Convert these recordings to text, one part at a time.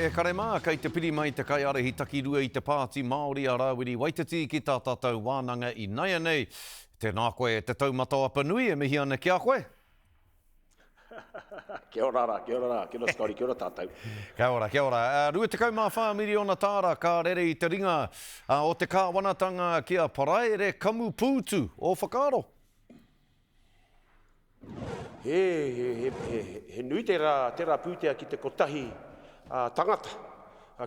E kare mā, kei te piri mai te kai arehi takirua I te pāti Māori a Rawiri Waititi ki tā tātou wānanga I nei anei. Tēnā koe te taumata apa nui e mihi ana ki a koe. Kia ora rā, kia ora Scotty, kia ora tātou. Kia ora, kia ora. Rua te kaumā whāmiri ona tāra, ka rere I te ringa o te kāwanatanga kia Paraere Kamu Pūtu o Whakaaro. He nui tērā pūtea ki te kotahi tangata,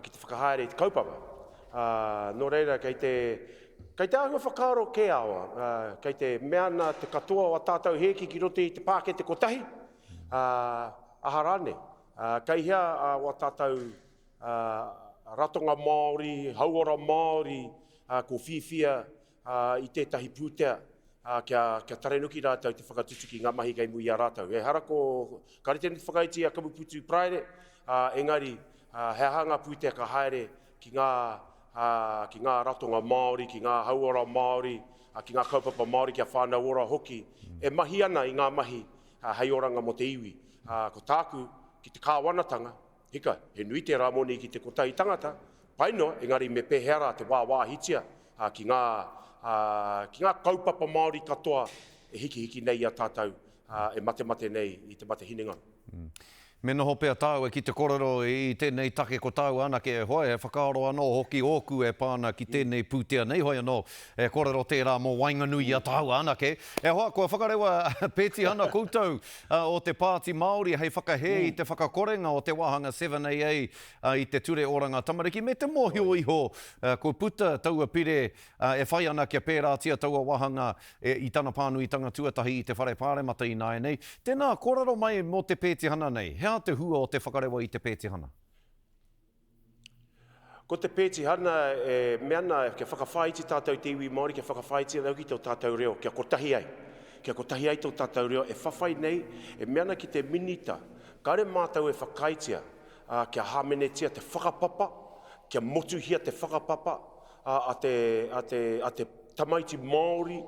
ki te whakahaere I te kaupapa. Nō reira, kei te ahua whakaaro ke awa, kei te meana te katoa o tātou heki ki rote I te pāke te kotahi, aharane. Kei hea o tātou ratonga Māori, hauora Māori, ko whiwhia I tētahi pūtea, kia tarenuki rātou te whakatutu ki ngā mahi kei mui a rātou. E hara ko karite te whakaiti a Kamu Pūtu Praere, engari he hanga pūtea ka haere ki ngā ratonga Māori, ki ngā hauora Māori, ki ngā kaupapa Māori kia whānau ora hoki, e mahi ana I ngā mahi hei oranga mo te iwi. Ko tāku ki te kāwanatanga, hika, he nui te rāmoni ki te kotahi tangata, painoa, engari me pehera te wā hitia ki ngā kaupapa Māori katoa e hiki nei a tātou e mate nei I te mate hinenga. Me noho pēr tāua ki te kororo I tēnei take ko tāu anake e hoi, e whakaaro anō hoki ōku e pāna ki tēnei pūtea nei hoi anō, e kororo tērā mō wainganui a tāu anake. E hoa, kua whakarewa pēti ana koutou o te pāti Māori, hei whakahe I te whakakorenga o te wahanga 7AA I te ture oranga tamariki, me te mōhio iho, ko puta taua pire e whai ana kia pērātia taua wahanga I tana pānui tanga tuatahi I te whare pāremata I nai nei. Tēnā, kororo mai mō te pēti hana nei. Hea te hua o te whakarewa I te pētihana? Ko te pētihana e meana kia whakawhaiti tātou te iwi Māori, kia whakawhaiti rau ki tō tātou reo, kia kotahi ai. Kia kotahi ai tō tātou reo, e whawhai nei, e meana ki te minita. Kare mātou e whakaitia, kia hamenetia te whakapapa, kia motuhia te whakapapa, a te tamaiti Māori,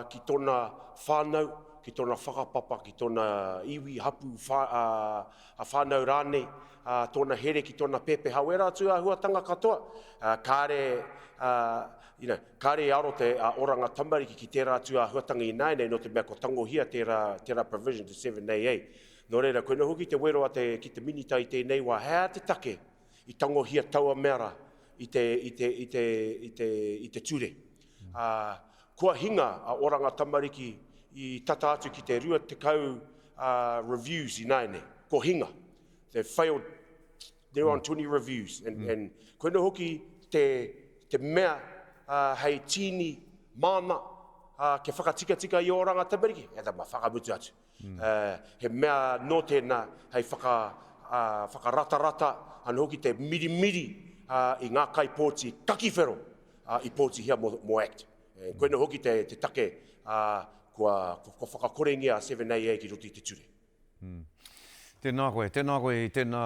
ki tōna whānau, ki tōna whakapapa, ki tōna iwi hapu a whānau rāne, tōna here ki tōna pepe hauera atu a huatanga katoa. Kāre aro te oranga tamariki ki tērā atu a huatanga I nai nei no te mea ko tangohia tērā provision to 7AA. Nō reira, koe no hoki te wero ki te minita I tēnei wā, hea te take I tangohia taua mera I te ture. Kua hinga a oranga tamariki I tata atu ki te rua te kau reviews I nai nei, ko hinga. They failed, they're on 20 reviews. And koe no hoki te mea hei tini mana ke whakatika I oranga tamariki, e ta ma whakamutu atu. He mea no tēnā hei whakarata an hoki te miri I ngā kai pōti kakiwhero I pōti hia mo act. Koe no hoki te take kua whakakorengia 7AA ki roti te ture. Tēnā koe I tēnā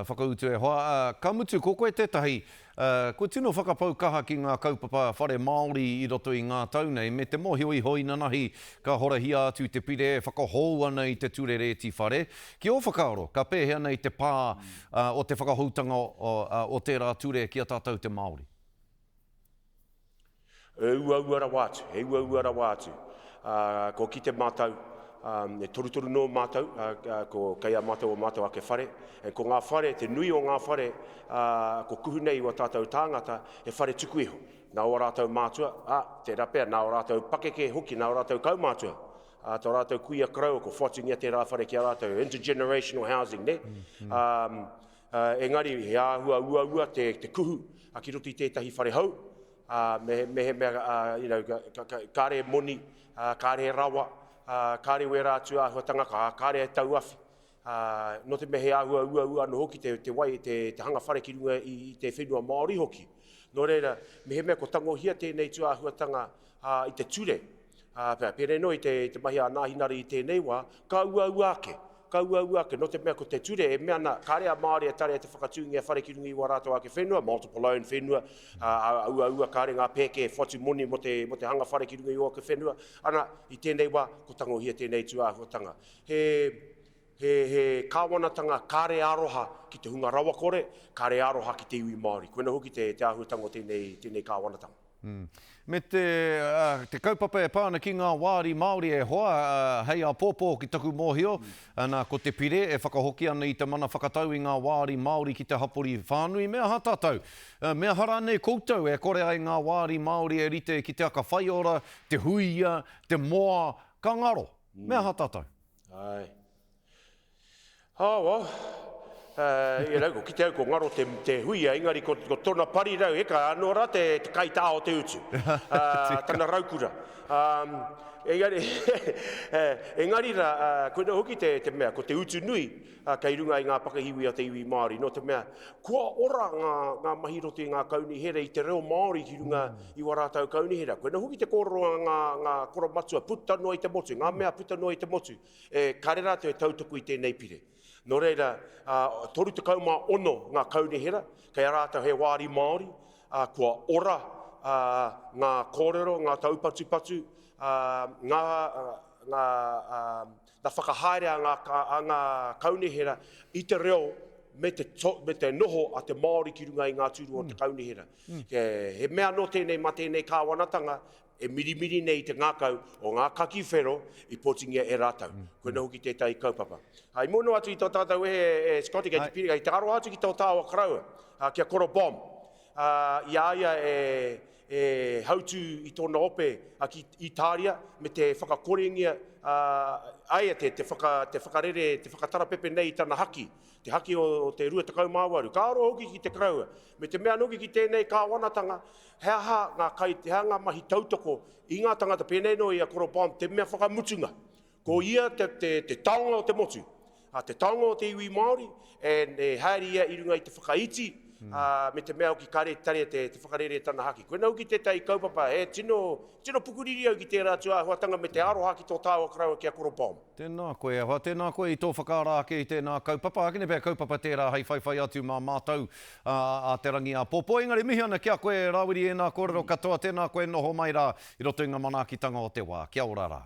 whakautu e hoa. Kamutu, ko koe tētahi, ko tino whakapau kaha ki ngā kaupapa whare Māori I roto I ngā taunei, me te mōhio I hoi nanahi ka horahia atu te pire, whakahou ana I te ture reti whare. Ki o whakaaro, ka pēhea nei te pā o te whakahoutanga o tērā ture ki a tātou te Māori. E ua ua rawa atu. Ko ki te mātou, e toru no mātou, ko kei a mātou o mātou ake whare. E ko ngā whare, te nui o ngā whare, ko kuhu nei o tātou tāngata, e whare tuku iho. Nā o rātou mātua, te rapea, nā o rātou pakeke hoki, nā o rātou kaumātua. Tō rātou kuia krau, ko whatungia te rāwhare ki a rātou, intergenerational housing, ne? Engari, he āhua ua te kuhu, a ki roti tētahi whare hau, kāre moni, kāre rawa, kāre wera atu āhuatanga, kāre tauawhi. No te mehe āhua ua no hoki te wai, te hanga whare ki runga I te whenua Māori hoki. No reira, mehe mea ko tangohia tēnei tu āhuatanga I te ture. Pere no I te mahi a nāhinari I tēnei wā, ka ua ake. No te mea ko te ture, e mea na kāre a Māori a tare a te whakatūngia whare ki runga I wā rātou ake whenua, multiple own whenua, ua kāre ngā pēke whatu moni mo te hanga whare ki runga I o ake whenua, ana I tēnei wā, ko tangohia tēnei tu āhuatanga. He he kāwanatanga kāre aroha ki te hunga rawa kore, kāre aroha ki te iwi Māori. Koena hoki te āhuatanga o tēnei kāwanatanga. Me te kaupapa e pāna ki ngā wāri Māori e hoa, hei a pōpō ki taku mōhio, ko te pire e whakahoki ana i te mana whakatau i ngā wāri Māori ki te hapori whānui. Mea ha tātou, mea hara nei koutou e kore ai ngā wāri Māori e rite ki te aka whaiora, te huia, te moa, ka ngaro. Mea ha tātou. Ai. Ki te au ko ngaro te huia, engari ko tōna pari rau, eka anō rā te kai tā o te utu, tana raukura. Engari rā, koina hoki te mea, ko te utu nui, kei runga i ngā pakahiwi a te iwi Māori, no te mea, kua ora ngā mahiroti ngā kaunihera i te reo Māori ki runga i warātau kaunihera. Koina hoki te kōrero ngā kora matua, puta noa i te motu, ngā mea puta noa i te motu, kare rātou e tautaku i tēnei pire. Nō reira, toru te kauma ono ngā kaunihera, kei rātou he wāri Māori, kua ora ngā kōrero, ngā taupatu-patu, ngā whakahaere a ngā kaunihera i te reo me te noho a te Māori ki runga i ngā tūru o te kaunihera. He mea no tēnei ma tēnei kāwanatanga, e mirimiri nei te ngākau o ngā kaki whero i potingia e rātau. Koena hoki tētai kaupapa. Hai mono atu i tō tātou Scotty kei te piri, i te aro atu ki tō tāua kraua, kia koro bom. I aia e hautu i tōna ope ki Italia me te whakakorengia, aia te whakarere, te whakatara pepe nei i tana haki. Te haki o te rua takau māwaru. Ka aro hoki ki te kraua. Me te mea noki ki tēnei kāwanatanga, hea ngā mahi tautoko i ngā tangata pēnei no i a koro pām, te mea whakamutunga. Ko ia te taonga o te motu. Te taonga o te iwi Māori, e haere ia i runga i te whakaiti, me te mea o ki kare tare te whakarere tana haki. Koena hoki tētai kaupapa, tino pukuriri au ki te rātua huatanga me te aroha ki tō tāua kraua ki a koro pām. Tēnā koe, tēnā koe i tō whakārā ki tēnā kaupapa. Akine pēr kaupapa tērā hei whaiwhai atu mā mātou a te rangi a pōpō. Engari mihi ana kia koe rawiri e nā kōrero katoa, tēnā koe noho mai rā i roto i ngā manaakitanga o te wā. Kia ora rā.